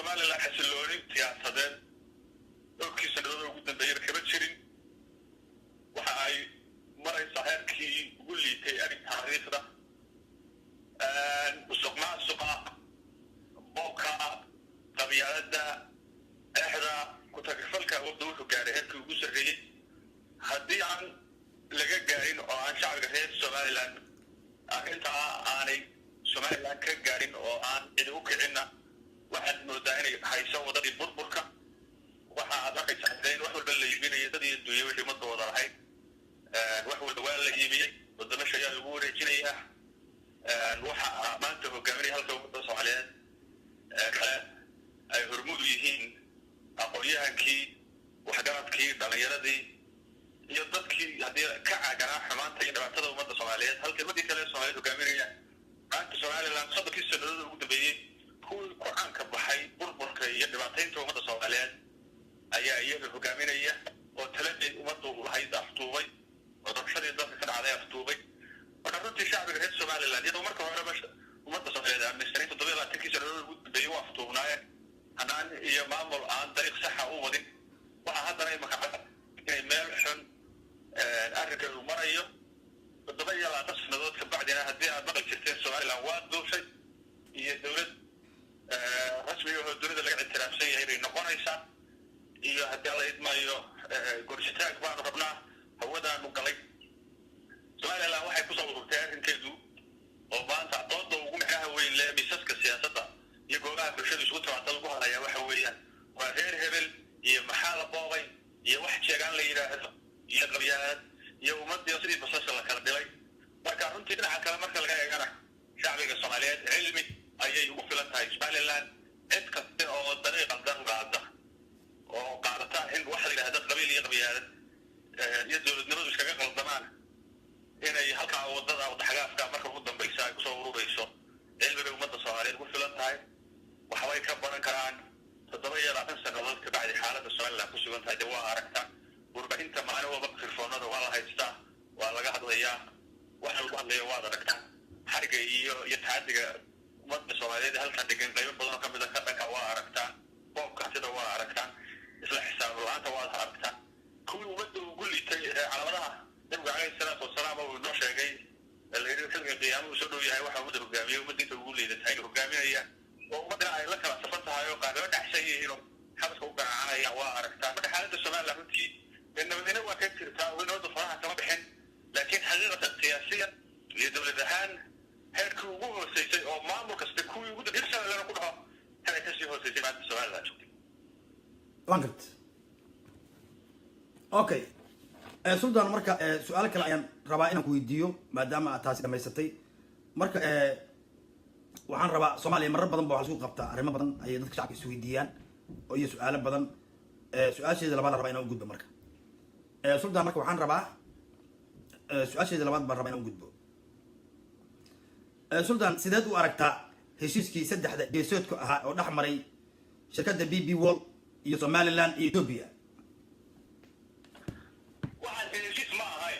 Somaliland حسلوني سياسة أوكي سنوات وجود بير كبتشرين وحاي مرة صحيح كي يقول لي تاني تاريخ ده وسوق مع السوق بوكا طبيعة ده إحنا كنت أقفلك وضوح وكاره هيك وجوز الرجل هدي عن لقى جارين أو عن شعب غير سوماليلاند أنت عاني سوماليلاند كجارين أو عن إدوك عنا واحد مدائن حيسوي ضد البربركة واحد رقي سعدين واحد اللي يبيني يدي الدنيا واللي مضوا ضرحين واحد اللي يبيني ضد مشي يقول يجيني واحد ما أنت كامري هل تو متصل عليه هرمود يهين أقوليها كي وحدات كي دليردي يضدك هذه كعجنا حمان تين بعتذر ومدة صومالية هل كلمة كلا صومالية وكاميرية أنت صومالي لان صدق السنة الودبية هو القرآن كبحي بربرك يدبعتين تو مدة صومالية أي الحكامية وتلقي ومدة وهاي أفطوبي ودرشة يضاف كان عليها أفطوبي وكررت الشعب غير صومالي لان يدو مركب هذا مش ومدة صومالية من السنين تطبيق لا تكي سنة الودبية وأفطوبنايا أنا هي معمول عن طريق صحة ومدين وهذا أنا مكعب مالحن أرجع المرأة بالضبط على نفس النظام بعدين هديها بقى كتير سؤال الأوقات دول شيء هي الدولة رسمي والدولة اللي قاعدة تنافسية هي نقطة إيسا هي هدي الله يدمى قرشتاك بعض ربنا هو ده المقلق سؤال الأوقات واحد كوسا وقتها إن كيدو وبان تعطوه وقوم معها وين لا بيساسك السياسة يقولها برشاد يسوتوا عطلقوها لا يا وحويا وغير هبل هي محالة باغي هي واحد شيغان لا يراهد هي قبيات هي ومد يصير بصاص الله كلا دلي marka runtii dhinaca kale marka laga eegana shacbiga Soomaaliyeed cilmi ayay ugu filan tahay Somaliland cid kasta oo dariiq qaldan qaada oo qaadata in wax la yiraahdo qabiil iyo qabiyaad iyo dawladnimadu iskaga qaldamaan inay halka wadada xagaafka marka ugu dambaysa ay ku soo ururayso cilmiga ummadda Soomaaliyeed ugu filan tahay waxa way ka baran karaan 7 sanadood ka bacdi xaaladda Somaliland ku sugan tahay waa aragta warbaahinta maalin walba telefoonada waa la haystaa waa laga hadlayaa waxa lagu hadlayo waa aragta xariga iyo taadiga ummadda Soomaaliyeed halka degan qayb badan oo kamid ah ka dhanka waa aragta boobka sida waa aragta isla xisaab la'aanta waa aragta kuwii ummadda ugu liitay calaamadaha nabiga calayhi salaatu wasalaam oo noo sheegay la yiri xilliga qiyaamaha soo dhow yahay waxa ummadda hogaamiyo ummadda ugu liidatay hogaaminaya oo ummadda ay la kala safan tahay oo qaadaba dhaxsan yihiin xabska u garaacaya waa aragta marka xaaladda Soomaaliland runtii إنه هو كثير تاوين هذا صراحة تمام لكن حقيقة سياسية لدولة ذهان هيركو هو سياسي أو ما مكستكو يقول يرسل لنا كلها هذا كسيه هو سياسي بعد السؤال لا شوفي. لانكت. أوكي. سلطان مركا سؤالك الآن ربائنا كويديو ما دام أتاسي لما يستطيع مركا وعن ربا صومالي مرة بدن بوحسوق قبطة رما بدن أي ضد شعب السويديان أو أي سؤال بدن سؤال شيء لبعض ربائنا وجود بمركا. سلطان مركا وحان ربا سؤال شيء لبعض ربائنا وجود بو. سلطان سيدات وأركتا هشيسكي سد حدا جيسوت أو نحمري شركة بي بي وول يصومالي لان إثيوبيا. واحد هشيس ما هاي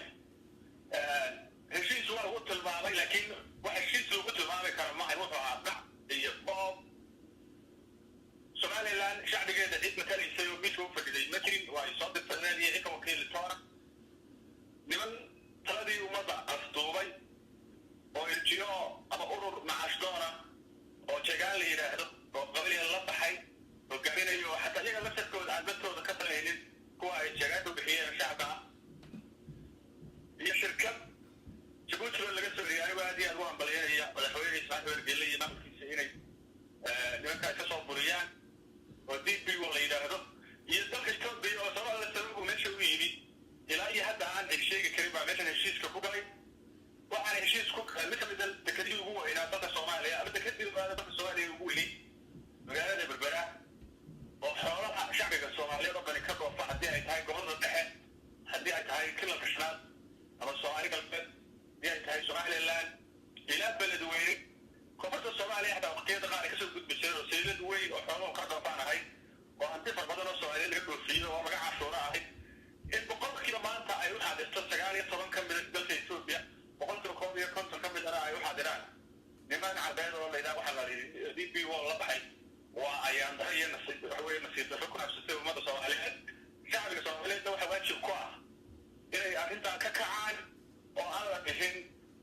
هشيس هو وصل معي لكن واحد هشيس وصل معي كان معي وصل عبد هي بوب سومالي لان شعب جدا اسمه كان يسوي بيشوف في المترين ويصادف فنان هيك وكيل الثورة لمن ثلاثي ومضى أسطوبي ويرجعوا أما أورور مع أشدورة وشجال لي هذا وقبل الله بحي وقبل أيوه حتى يجي نفس الكود عن بنته ذكرت لي way nasiib darro ku habsatay ummadda Soomaaliyeed shacbiga Soomaaliyeedna waxa waajib ku ah inay arrintan ka kacaan oo aan la bixin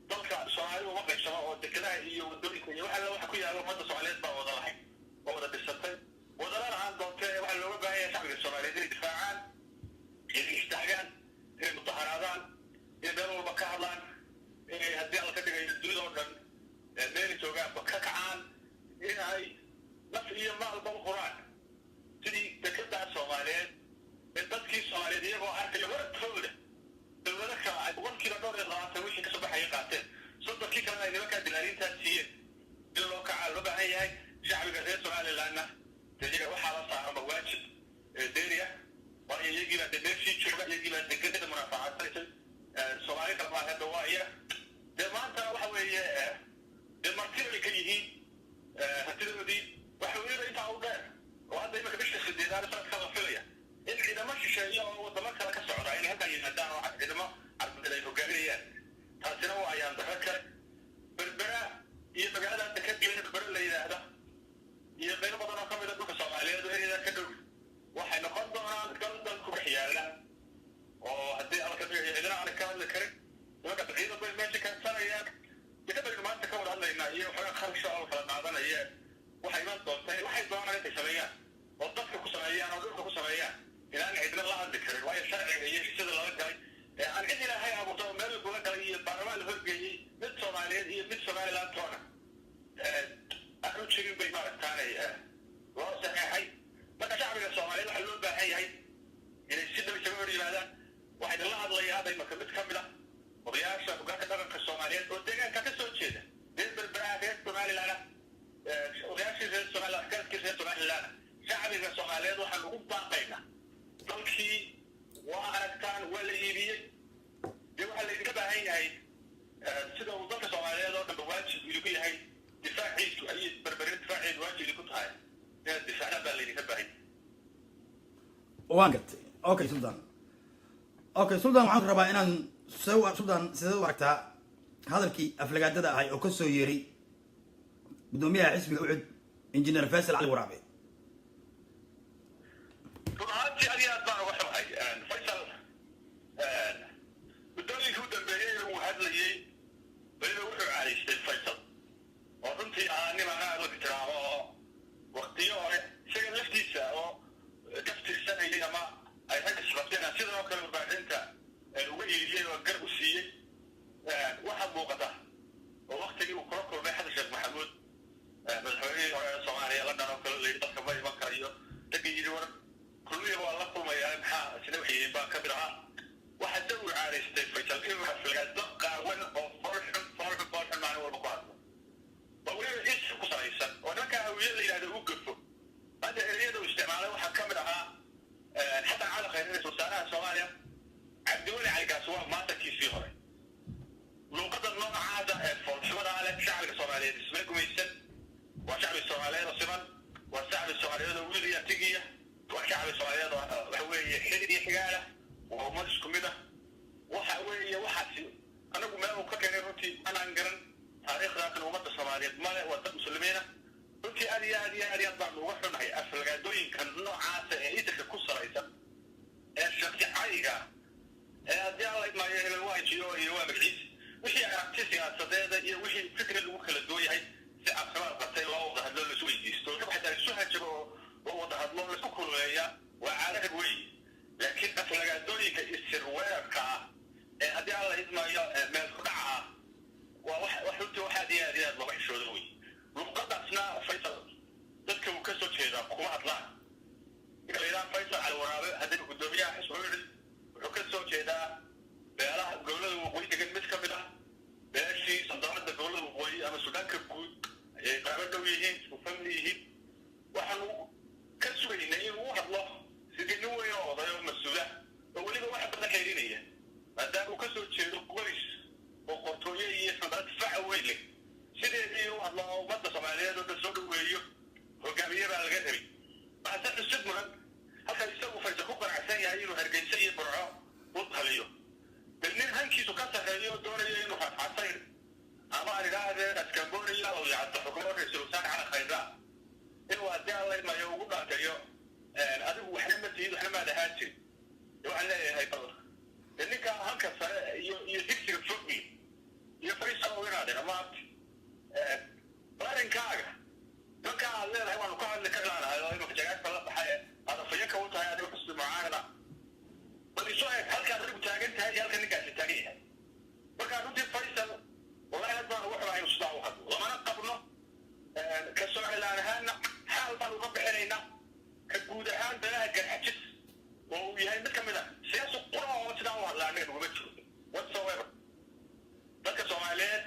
dalka Soomaaliya uma qaybsamo oo dekedaha iyo wadooyinka iyo waxa ku yaala ummadda Soomaaliyeed baa wada lahayn oo wada dhisatay wadalana aan doontay waxa looga baahan yahay shacbiga Soomaaliyeed inay difaacaan inay istaagaan inay mudaharaadaan inay meel walba ka hadlaan inay haddii alla ka dhigayo dunida oo dhan meelay joogaanba ka kacaan inay naf iyo maalba u quraan sidii dekedaa Soomaaliyeed ee dadkii Soomaaliyeed iyagoo arkaya wartooda dowlada kale ay boqolkiiba dhowr iyo labaatan wixii kasoo baxaya qaateen soddonkii kalena ay nimankaa dilaalintaa siiyeen in loo kacaa loo baahan yahay shacbiga reer Somalilandna iyaga waxaa la saarama waajib deeriya waayo iyagiibaa dee meeshii jooga iyagiibaa dekedada munaafacaadsanaysa Soomaali kale maa hadda waa iyaga dee maanta waxa weeye dee marti ay ka yihiin hantidoodii waxa weliba intaa u dheer oo hadda imika bisha sideedaad sanadka la filaya in ciidamo shisheeye oo wadamo kale ka socda inay halkaa yimaadaan oo ciidamo carbeed ay hogaaminayaan taasina waa ayaan darro kale berbera iyo magaalada dekedgeeda berbera la yidhaahda iyo qaybo badan oo ka mid a dhulka Soomaaliyeed oo ereyada ka dhow waxay noqon doonaan dal ku dhex yaala oo haddii alla ka dhigayo cidina aan ka hadli karin nimanka ciidan bay meesha keensanayaan dekedaynu maanta ka wada hadlaynaa iyo waxoogaa kharasha oo kala qaadanaya waxay iman doontaa waxay doonaan intay sameeyaan oo dadka ku sameeyaan oo dhulka ku sameeyaan inaan cidina la hadli karin waayo sharciga iyo sida loola galay aan cid ilaahay abuurto oo meel kula galay iyo baarlamaan la horgeeyey mid Soomaaliyeed iyo mid Somaliland toona aan u jirin bay maaragtaanay loo saxeexay marka shacbiga Soomaaliyeed waxaa loo baahan yahay inay si dhow isaga hor yimaadaan waxay la hadlayaan imaka mid ka mid ah odayaasha hoggaanka dhaqanka Soomaaliyeed oo deegaanka ka soo jeeda reer berbera reer Somaliland odayaashii reer Somaliland galkii reer Somaliland shacbiga Soomaaliyeed waxaan ugu baaqaynaa dalkii waa aragtaan waa la iibiyey dee waxaa laydinka baahan yahay sida uu dalka Soomaaliyeed oo dhanba waajib idinku yahay difaaciisu ayay berberin difaaceedu waajib idinku tahay inaad difaacdaan baa laydinka baahan waan gartay okay Sultan waxaan rabaa inaan Sultan sidee u aragtaa hadalkii aflagaadada ahay oo ka soo yeeray gudoomiyaha xisbiga ucud injineer Faisal Cali Waraabe runtii adiga baan uga xumahay Faisal gudoomiyaha u dambeeyay uu hadlayay weliba wuxuu caadaystay Faisal oo runtii nimanka la ixtiraamo oo waqtiyo hore isaga laftiisa oo kaftirsanayay ama ay rag isqabteen sidoo kale warbaahinta uga iibiyay oo garab u siiyey waxa muuqata oo waqtigii uu kula kulmay xasan sheekh maxamuud madaxweynihii hore ee Soomaaliya la dhano kale leeyahay dadka ma iman karayo dadkii yidhi war kulliya waa la kulmayaa maxaa sida wixii baa ka mid ahaa waxa dawr caadaystay Faisal inuu aflagaado qaawan oo forxun maalin walba ku hadlo waa weliba is ku salaysan oo ninka hawiye la yidhahdo u gafo hadda ereyada uu isticmaalay waxaa ka mid ahaa xataa cali khayr ee wasaaraha Soomaaliya cabdiweli caligaas waa maatankiisii hore luuqada noocaada ee foolxumada leh shacbiga Soomaaliyeed isma gumaysan waa shacbi Soomaaliyeed oo siman waa shacbi Soomaaliyeed oo wiil iyo tigiya waa shacbi Soomaaliyeed oo waxa weeye xidid iyo xigaala oo ummad isku mid ah waxa weeye waxaasi anagu meel uu ka keenay runtii anaan garan taariikhdaasna ummadda Soomaaliyeed male waa dad muslimiina runtii aad baan uga xunahay aflagaadooyinka noocaasa ee idinka ku salaysan ee shaqsi cayga ee haddii alla idmaayo hebel waa jiyo iyo waa magciis wixii aragti siyaasadeeda iyo wixii fikri lagu kala duwan yahay si caafimaad qabtay loo wada hadlo lasu weydiisto waxaa isu hajabo oo wada hadlo laisku kululeeya waa caadad weyn laakiin aflagaadooyinka isirweerka ah ee haddii alla idmaayo meel ku dhaca ah waa wax runtii waxaad iyo aad looga xishooda wey luuqadaasna Faisal dadka uu ka soo jeedaa kuma hadlaan ilayaan Faisal Cali Waraabe haddii gudoomiyaha xisbiga wuxuu ka soo jeedaa beelaha gobolada waqooyi degan mid ka mid ah beeshii sandaarada gobolada waqooyi ama Suudaanka guud ay qaabo dhow yihiin isku family yihiin waxaanu ka sugaynay inuu hadlo sidii nin weyn oo odayo mas-uula oo weliba wax badan xeerinaya maadaama uu ka soo jeedo qoys oo qortooye iyo sandaarad faca weyn leh sidii uu hadlo ummadda Soomaaliyeed oo soo dhaweeyo hogaamiye baa laga rabay waxaa xusud mudan halka isagu Faisal ku qanacsan yahay inuu Hargeysa iyo Burco u taliyo بالنسبة هنكيسو كسر هيو دوري إنه حسين أما رجال أسكنبوريا أو يعطي حكومة السلطان على خيرات إنه أدي الله ما يوجد كيو adigu waxna ma tiid waxna maad ahaan jirin waxaan leeyahay bal ninka halka sare iyo digsiga fogmi iyo fariisa weynaadeen amaabti barinkaaga marka aad leedahay waanu ka hadli karnaanahay oo imaka jagaadka la baxay adafayanka u tahay adiga xusbi mucaarada bal isoo eeg halkaad adigu taagan tahay iyo halka ninkaasi taagan yahay markaa runtii faysal wallahi aad baan ugu xumahay inuu sidaa u hadlo lamana qabno ka somalilaan ahaanna xaal baan uga bixinaynaa ka guud ahaan beelaha garxajis oo uu yahay mid ka mid ah siyaasi qura oo sidaa u hadlaa annaga nuguma jiro whatsoever dadka soomaaliyeed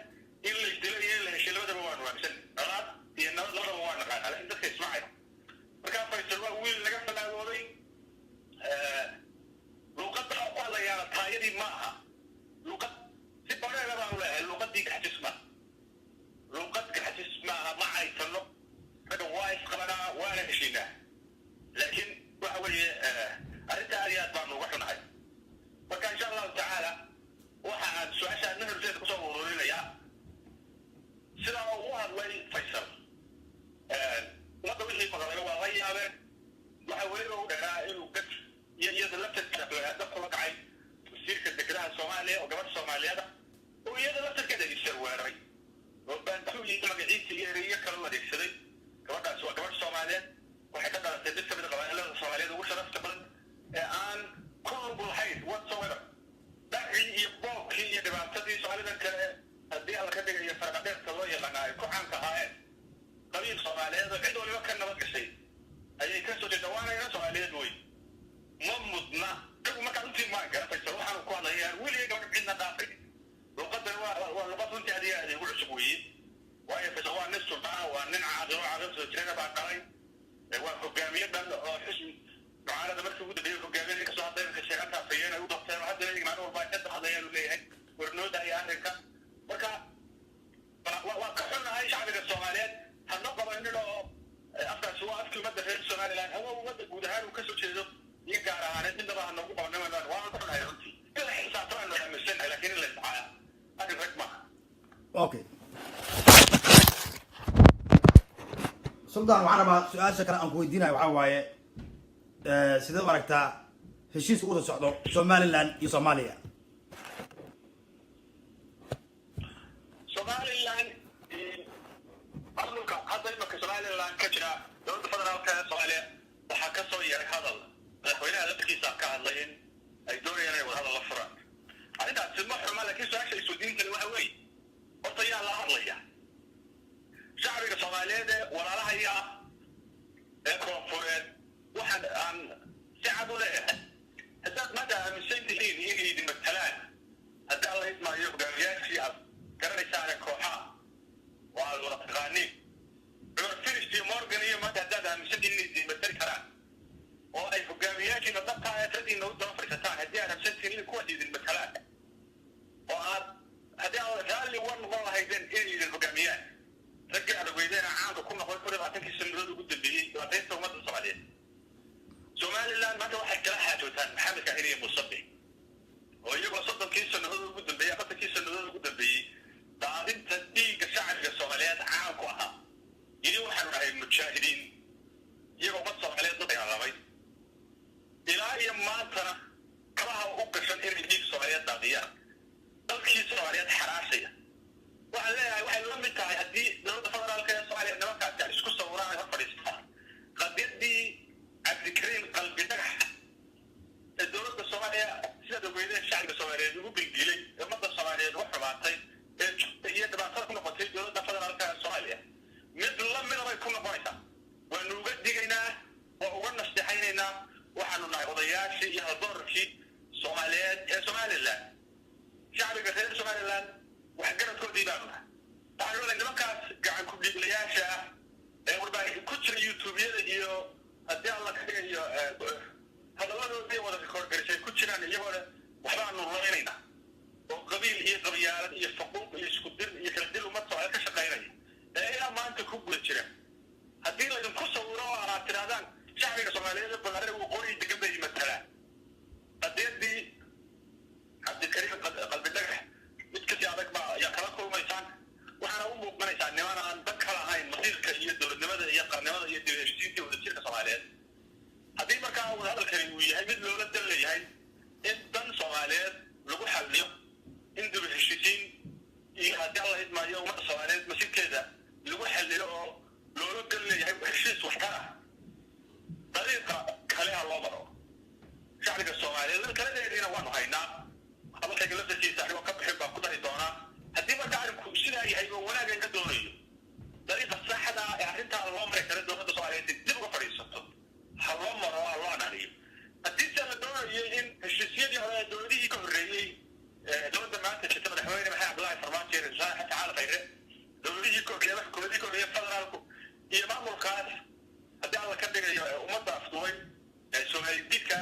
in la isdilo iyo in la heshay labadaba waa nuwaagsan colaad iyo nabad labadaba waa naqaanaa laakiin dadka ismacaya markaa faysal waa wiil naga falaagooday luuqadda ku hadlayaana taayadii ma aha luuqad si bareera baanu leeyahay luuqaddii garxajis maaha luuqad garxajis maaha ma caysano ragga waa isqabanaa waana heshiinaa laakiin waxa weeye arrinta aad iyo aad baanu uga xunahay marka insha allahu tacaala waxa aan su-aasha adna horteeda kusoo ururinayaa sidaa ugu hadlay faysal ummadda wixii maqlay waa la yaabeen waxa weliba u dheeraa inuu gad iyo iyada laftarkeeda dab kula kacay wasiirka dekedaha soomaaliya oo gabadha soomaaliyeed oo iyada laftarkeeda isarweeray oo baantuu iyo magaciisa iyo ereyo kala adeegsaday gabadhaasi waa gabadha soomaaliyeed waxay ka dhalatay mid kamid a qabaa'ilada soomaaliyeed ugu sharafta badan ee aan ku lug lahayn whatsoever dhacii iyo boobkii iyo dhibaatadii soomaalidan kale haddii alla ka dhigayo farqadheerka loo yaqaana ay ku caanka ahaayeen qabiil soomaaliyeed oo cid waliba ka nabad gashay ayay ka soo jeeda waanayna soomaaliyeed wey ma mudna isagu markaa runtii maan gara faysal waxaanu ku hadlayaa weligay gabadha cidna dhaafay luuqadan waa luuqad runtii aad iyo aad ugu cusub weeye waayo faysal waa nin sultaan waa nin caaqilo caaqil soo jirana baa dhalay waa hogaamiye dhan oo xisbi mucaarada markii ugu dambeeyey hogaamiye ninka soo hadlay marka sheegantaa fayeen ay u dhabteen haddana iyaga maalin walba ka hadlayaanu leeyahay warnooda iyo arrinka marka waa ka xunnahay shacbiga soomaaliyeed hadna qabanin oo afkaasi waa afkii ummadda reer somaliland ama ummadda guud ahaan uu kasoo jeedo iyo gaar ahaaneed midnaba ha noogu qabannimadaan waan ka xunahay runtii in la xisaabtamaan noo aaminsannahay laakiin in la iscaaya arrin rag maaha okay suldaan waxaan rabaa su-aasha kale aan ku weydiinayo waxaa waaye sideed u aragtaa heshiiska uda socdo somaliland iyo soomaaliya somaliland maamulka hadda imanka somaliland ka jira dowladda federaalka ee soomaaliya waxaa ka soo yeeray hadal madaxweynaha lafkiisa ka hadlay in ay doonayaan inay wadahadal la furaan arrintaasi ma xuma laakiin su-aasha isweydiintani waxa weeye horta yaa la hadlaya shacbiga soomaaliyeed ee walaalahaya ah ee koonfureed waxaan aan si cad u leeyahay haddaad maanta aaminsan tihiin inay idin matalaan haddii alla ismaayo hogaamiyaashii aad garanaysaane kooxaha oo aad wada taqaaniin cumar finish iyo morgan iyo maanta haddaad aaminsan tihiin inay idin matali karaan oo ay hogaamiyaashiina dhabtaa ee radiina u daba fadhiisataan haddii aad aaminsan tihiin in kuwaas idin matalaan oo aad haddii aad raalli uga noqon lahaydeen inay idin hogaamiyaan raggii adagweydeena caanka ku noqday ku dhibaatankii sanadood ugu dambeeyey dhibaataynta ummadda soomaaliyeed somaliland maanta waxay kala xaajootaan maxamed kahir iyo musabe oo iyagoo soddonkii sanadood ugu dambeeyey afartankii sanadood ugu dambeeyey daadinta dhiigga shacbiga soomaaliyeed caan ku ahaa yidhi waxaanu nahay mujaahidiin iyagoo ummad soomaaliyeed la dagaalamay ilaa iyo maantana kabaha u gashan inay dhiig soomaaliyeed daadiyaan dalkii soomaaliyeed xaraashaya waxaan leeyahay waxay la mid tahay haddii dowladda federaalka ee soomaaliya nimankaasi ay isku sawiraan ay hor fadhiistaan qadiyadii cabdikariim qalbi dhagax ee dowladda soomaaliya sida daweydaha shacbiga soomaaliyeed ugu bilgilay ee ummadda soomaaliyeed ugu xumaatay ee jugta iyo dhibaatada ku noqotay dowladda federaalka ee soomaaliya mid la mida bay ku noqonaysaa waanu uga digaynaa waa uga nasteexaynaynaa waxaanu nahay odayaashii iyo haldoorkii soomaaliyeed ee somaliland shacbiga reer somaliland waxgaradkoodii baanu nahay waxaanu leedahay nimankaas gacan ku dhiiglayaasha ah ee warbaahin ku jira youtubeyada iyo haddii alla ka dhigayo hadalladoodii wada rekoorgarisay ku jiraan iyagoona waxbaanu leynaynaa oo qabiil iyo qabyaalad iyo faquuq iyo isku dir iyo kala dil ummad soomaaliyeed ka shaqaynaya ee ilaa maanta ku guda jira haddii laydinku sawiro oo aad tidhahdaan shacbiga soomaaliyeed ee balaare uu qori degan bay matalaan qadiyadii cabdikariim qalbi dhagax mid kasii adag baa ayaa kala kulmaysaan waxaana u muuqanaysaa niman aan dad kala ahayn masiirka iyo dowladnimada iyo qarnimada iyo dib heshiisiinta wadajirka soomaaliyeed mid loola dan leeyahay in dan Soomaaliyeed lagu xalliyo in dib u heshiisiin iyo haddii alla idmaayo ummadda Soomaaliyeed masjidkeeda lagu xalliyo oo loola dan leeyahay heshiis waxtar ah dariiqa kale loo maro shacbiga Soomaaliyeed kala leeyahay waanu haynaa halka laftiisa anigoo ka bixin baa ku dari doonaa haddii marka arinku sidaa yahay oo wanaagay ka doonayo dariiqa saxda ah ee arrintaa loo maray kara dowladda Soomaaliyeed dib uga fadhiisato ha loo maro ha loo ananiyo haddii se la doonayo in heshiisyadii hore dowladihii ka horreeyey dowladda maanta jirta madaxweyne maxamed cabdullaahi farmaajo iyo rasaal xatacaala khayre dowladihii kooxdii kordhiya federaalku iyo maamulkaas haddii alla ka dhigayo ummadda afduubay Soomaaliyeedka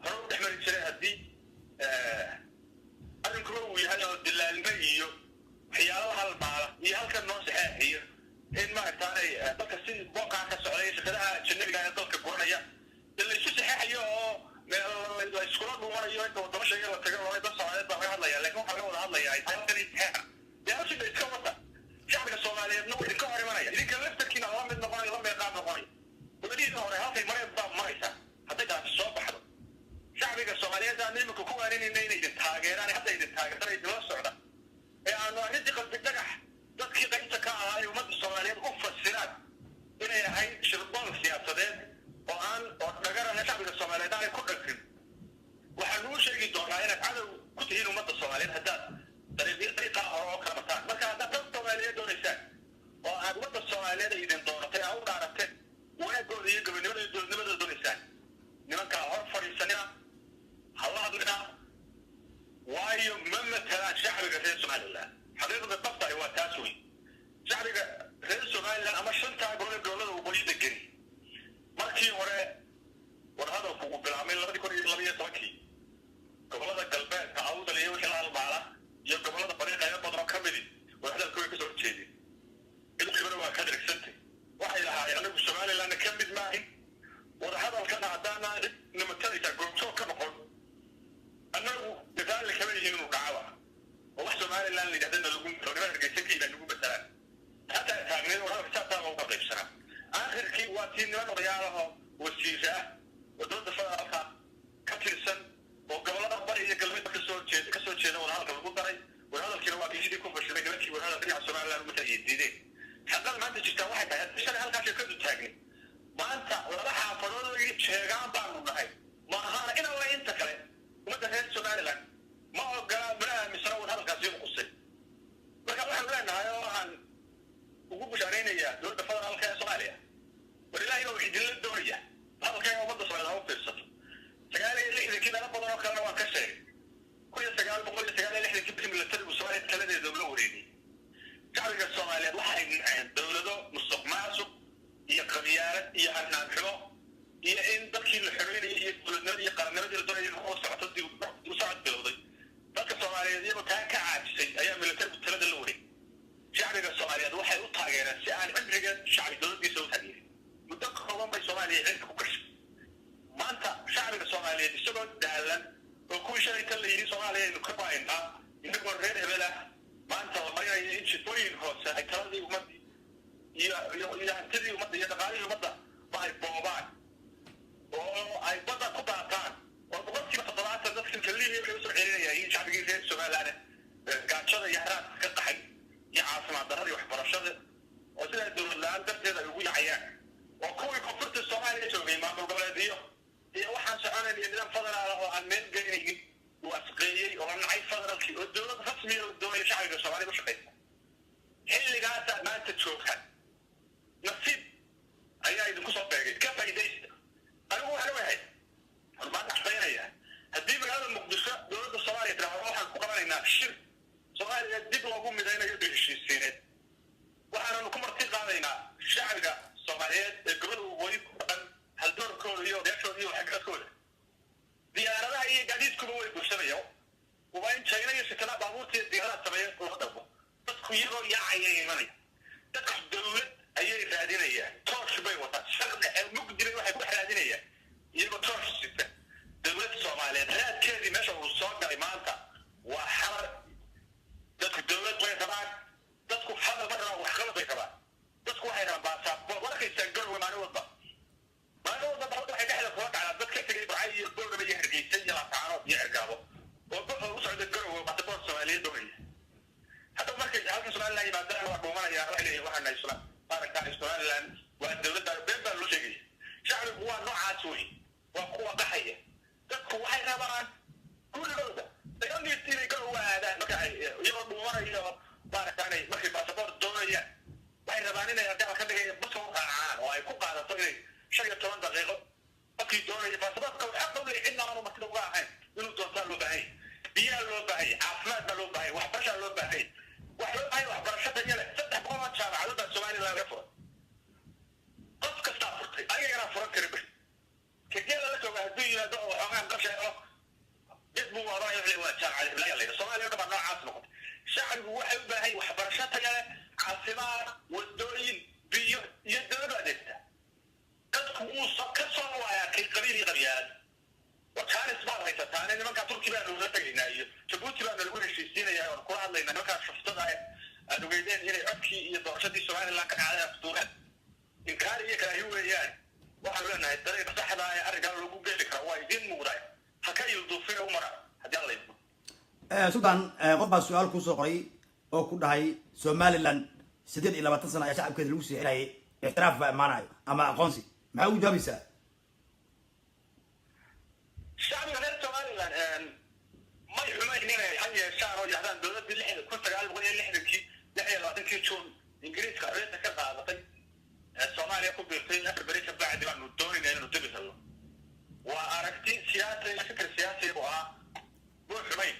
hore u dhexmari jiray haddii arrinkuba uu yahay oo dilaalnimo iyo waxyaalaha halmaala iyo halkan noo saxeexiyo in maaragtaanay dadka si boonkaa ka socday shaqadaha ajanabiga ee dalka goranaya in la isu saxeexayo oo la iskula dhumanayo inta wadamo sheegay la tago loola dad Soomaaliyeed baa laga hadlaya laakiin waxaa laga wada hadlayaa halkan saxeexa dee hawshiba iska wata shacbiga Soomaaliyeedna waa idinka hor imanaya idinka laftarkiina la mid noqonayo la meeqaam noqonayo wadadiina hore halkay mareen baa maraysa hadday taasi soo baxdo shacbiga Soomaaliyeed aan iminka ku waaninayna inay idin taageeraan hadda idin taageertaan idinla socda ee aanu arrintii qalbi dhagax dadkii qaybta ka ahaa ee ummadda Soomaaliyeed u fasiraan inay ahayd shirqool siyaasadeed oo dhagarana shacbiga Soomaaliyeed aanay ku dhaqin waxaan ugu sheegi doonaa inaad cadow ku tihiin ummadda Soomaaliyeed haddaad dariiqa hore oo kala mataan marka haddaad dad Soomaaliyeed doonaysaan oo aad ummadda Soomaaliyeed ay idin dooratay aa u dhaarateen wanaagooda iyo gobonimada iyo dowladnimada doonaysaan nimankaa hor fadhiisanina halla hadlina waayo ma matalaan shacbiga reer Somaliland xaqiiqada dhabta waa taas wey shacbiga reer Somaliland ama shantaa gobol dowladda uu qoyda geli markii hore warhadalku uu bilaabmay 2012 gobolada galbeedka awdal iyo wixii la halmaala iyo gobolada bariiqa ee badan ka mid warhadalku way ka soo jeedeen ilaa waa ka dhegsantay waxay lahaayeen anagu Somaliland ka mid maahin warhadalkana haddaana nimantada goobjoog ka noqon annagu dadaal kama yihiin inuu dhacawa oo wax Somaliland la yidhahdana lagu nimanka hargeysankiina lagu bedelaan hataa taagneed warhadalka saasaa looga qaybsanaa aakhirkii waa tii niman odayaalaha wasiir ah oo dowladda federaalka ka tirsan oo gobolada bari iyo galbeedka ka soo jeeda warhadalka lagu daray warhadalkiina waa kii ku fashilay nimankii warhadalka dhinaca Somaliland uma diideen xaqal maanta jirta waxay tahay shalay halkaas ka taagneed maanta laba xaafadood oo sheegaan baanu nahay ma ahana in alla inta kale ummadda reer Somaliland ma ogola baraha misra warhadalkaasi u qusay marka waxaan leenahay oo aan ugu bushaaraynayaa dowladda federaalka ee Soomaaliya walaahi waa idin la doonaya halka ay ummadda Soomaaliyeed u fiirsato 960 kii dad badan oo kale waa ka sheegay 1960 kii military Soomaaliya taladeeda loo wareegay shacbiga Soomaaliyeed waxay dhaceen dowlado musuqmaasuq iyo qabyaalad iyo hanaan xumo iyo in dadkii la xoreynayo iyo dowladnimada iyo qarannimadii la doonayay inuu socoto dib u socod bilowday dadka Soomaaliyeed iyagoo taa ka caajisay ayaa military talada la wareegay shacbiga Soomaaliyeed waxay u taageereen si aan cimriga shacbi dowladdiisa u taageerin muddo kooban bay Soomaaliya cirka ku gashay maanta shacbiga Soomaaliyeed isagoo daalan oo kuwii shalay ka la yidhi Soomaaliya inuu ka baahinaa inagoo reer hebel ah maanta la marinayo in shifooyin hoose ay taladii ummadii iyo hantidii ummadda iyo dhaqaalihii ummadda ma ay boobaan oo ay badda ku daataan oo boqolkiiba 70 dadka kaliya waxay usoo celinayaan shacbigii reer Somaliland gaajada iyo haraadka ka qaxay iyo caafimaad darrada iyo waxbarashada oo sidaa dowlad la'aan darteeda ay ugu yacayaan oo kuwii koonfurta Soomaaliya joogay maamul goboleedyo iyo waxaan soconayn iyo nidaam federaal oo aan meel geynaynin uu asqeeyey oo nacay federaalkii oo dowlad rasmi ah oo doonaya shacbiga Soomaaliya u shaqeysa xilligaas maanta joogtaan nasiib ayaa idinku soo beegay ka faa'iidaysta anigu waxaan leeyahay hormaan axbaynaya haddii magaalada Muqdisho dowladda Soomaaliya tiraahdo waxaan ku qabanaynaa shir Soomaaliya dib loogu midaynayo heshiisiineed waxaanu ku marti qaadaynaa shacbiga Soomaaliyeed ee gobolka waqooyi ku dhaqan haldoorkooda iyo odayaashooda iyo waxgaradkooda diyaaradaha iyo gaadiidkuba way bulshanayaan waa in China iyo shirkadaha baabuurta iyo diyaaradaha sameeya loo dhabo dadku iyagoo yaacaya imanaya dadka dowlad ayay raadinayaan toosh bay wataan shaqada mugdiray waxay ku raadinayaan iyagoo toosh sita dowladda Soomaaliyeed raadkeedii meesha uu soo galay maanta waa xalar dadku dowlad way rabaan dadku hadal ma rabaan wax qalad bay rabaan dadku waxay rabaan baasaboor warkaysan garwa maalin walba waxay dhexda kula dhacdaa dadka tegay bacay iyo إلي شيء طبعا دقيقة أكيد دولة فاسباب كون حق دولة إحنا أنا مكتوب واحد إنه توصل له بعيد بيا له بعيد عفمات له بعيد وحبش له بعيد وحبرشة تانية صدق قوة شامعة على السؤال لا يفرق قد كستافرت أي أنا فرق كريبش كجيل لك وهدي دعوة وحمان قشة يدبو وراء يغلي وشامعة لا يغلي السؤال يقبل نوع عاصمة شعب واحد بعيد وحبرشة تانية عاصمات والدولين بيو يدلوا بعدها كسر ويا كي قبيل غبيان وكان اسمه هيك ثاني لما كان تركي بقى لو نتجينا جبوتي بقى نقول شيء سينا يا القرآن لنا ما كان شفتها أنو جيدين هنا أبكي يدرشتي سؤال اللي كان على فطورة إن كان يكره هو يعني وحنا لنا الطريق صح لا أرجع له جوجل لك هو يدين موراي حكى يضيفين عمره هذا الله يسمع سودان قبل السؤال كوسقري أو كده هاي سوماليلاند سديد إلى 20 سنة يا شعب كده لوسي هاي اعتراف معنا أما قنصي ما هو جابسة الشعب غير سوماليلاند ما يحمل هنا حاجة الشعب وجهان دولة اللي كنت قال بقول اللي إحنا كي لحية لواتن كي تشون إنجليز كاريتا كذا هذا الصومالية كبيرتين أكبر بريشة بعد ما ندوني إنه نتبه الله وأركتين سياسي فكر سياسي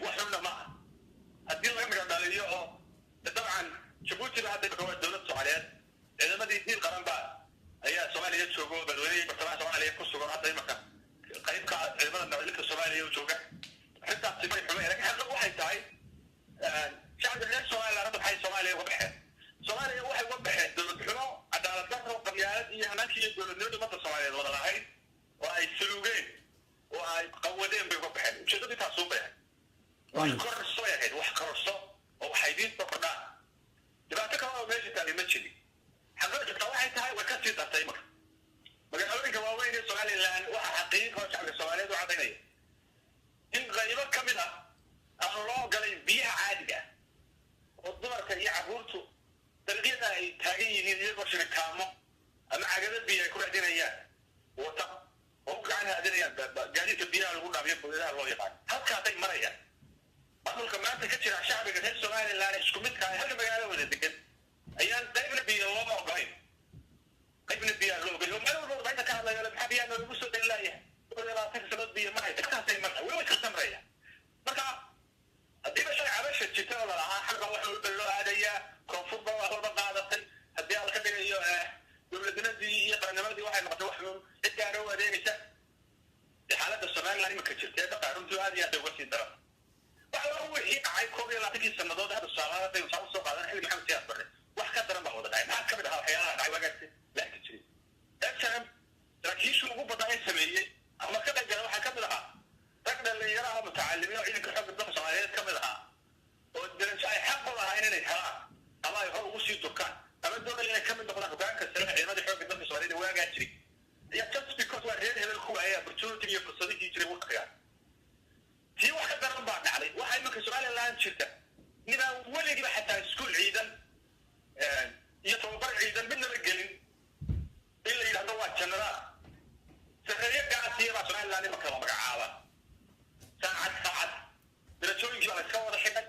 وحمنا معه الدين غير مجال طبعا جيبوتي بعد هو الدولة الصومالية إذا ما دي القرن بعد أي صومالية تشوفوا بالولي بطلع صومالية كسر حتى مكان قريب كا المدن نقول الصومالية وشوكة حتى تبي حماية لكن هذا واحد تاعي شعب الناس صومالية ربط حي صومالية وبحر صوماليا waxay uga baxeen dawlad xumo cadaalad darro qabyaalad iyo hanaankiiyo dowladnimada ummadda Soomaaliyeed wada lahayd oo ay sulugeen oo ay qawadeen bay uga baxeen ujeedadii taas u baxeen wax korso yahay wax korso oo waxay diinta qodaan dibaato kale oo meesha taali ma jiri xaqiiqada waxay tahay way ka sii dartay marka magaalooyinka waaweyn ee Soomaaliland waxa xaqiiqo shacabka Soomaaliyeed u cadeynaya in qaybo ka mid ah aan loo galay biyaha caadiga oo dumarka iyo carruurtu dalqiyada ay taagan yihiin iyagoo shirkaamo ama cagada biyo ku raadinayaan wata oo gacan haadinayaan gaadiidka biyaha lagu dhaabiyo bodaha loo yaqaan halkaasay marayaan maamulka maanta ka jira shacbiga reer Soomaaliland isku mid ka ah halka magaalada wada degan ayaan qaybna biyo loo ogolayn qaybna biyo loo ogolayn meel walba inta ka hadlayo maxaa biyaha lagu soo dalayaa wada sanad biyo ma hay halkaasay marayaan way ka samreeyaan marka haddii shay cabasha jirta oo la lahaa xalka wax loo aadayaa koonfur baa wax walba qaadatay haddii aan ka dhigayo dowladnimadii iyo qarannimadii waxay noqotay wax cid gaar u adeegaysa xaaladda Soomaaliland imika jirta ee dhaqaaruntu aad iyo aad uga sii daran waxa uu wixii dhacay 12 sanadood hadda Soomaaliland ay soo qaadan xilli maxamed siyaas barre wax ka daran baa wada dhacay maxaa ka mid ah waxyaalaha dhacay wagaagtay laakiin jiray dadkan rakiishu ugu badan ay sameeyay ama ka dhigay waxa ka mid ah rag dhalinyaro mutacallimiin oo ciidanka xoogga dalka Soomaaliyeed ka mid ah oo darajo ay xaq u lahayn inay helaan ama ay hor ugu sii durkaan ama doonayaan inay ka mid noqdaan hoggaanka sare ee ciidamada xoogga dalka Soomaaliyeed waagaa jiray ayaa just because waa reer hebel ku ay opportunity iyo fursadii jiray waqtiga tii wax ka daran baa dhacday waxa imika Soomaaliland jirta ninaan weligiiba xataa iskuul ciidan iyo tababar ciidan midna la gelin in la yidhaahdo waa generaal sareeyo gaasiya baa Soomaaliland imika la magacaaba saacad darajooyinkii baa la iska wada xidhay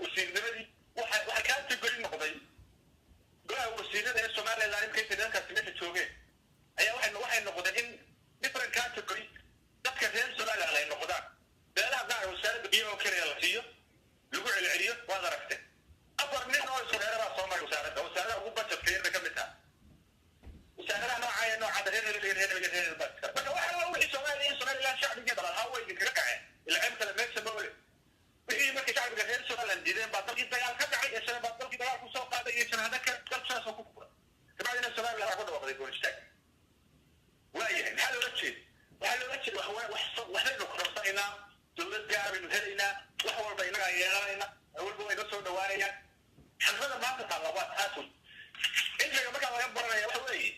wasiirnimadii waxay kaa tigolin noqday golaha wasiirada ee Soomaaliland imika deegaankaasi meesha joogeen ayaa waxay noqdeen in different category dadka reer Soomaaliland ay noqdaan beelaha gaar wasaaradda biyaha kaliya la siiyo lagu celceliyo waad aragtay afar nin oo Soomaaliland soo maray wasaaradda ugu budget ka mid ah wasaaradda nooca reer marka waxa loo wixii Soomaaliland shacbigeeda lahaa way kaga kaceen ilaa imka la meesha boole wixii markii shacbiga reer Soomaaliland diideen baa dalkii dagaal ka dhacay ee sanad dalkii dagaal ku soo qaaday iyo sanad ka dalkaas oo ku kubra kabacdina Soomaaliland waxa ku dhawaaqday goolistaag waayahay maxaa loola jeedaa waxaynu kororsanayna dowlad gaar aynu helaynaa wax walba inaga yeelanayna walba way soo dhawaanayaan xalfada maanta taala waa taas inta marka laga baranaya waxa weeye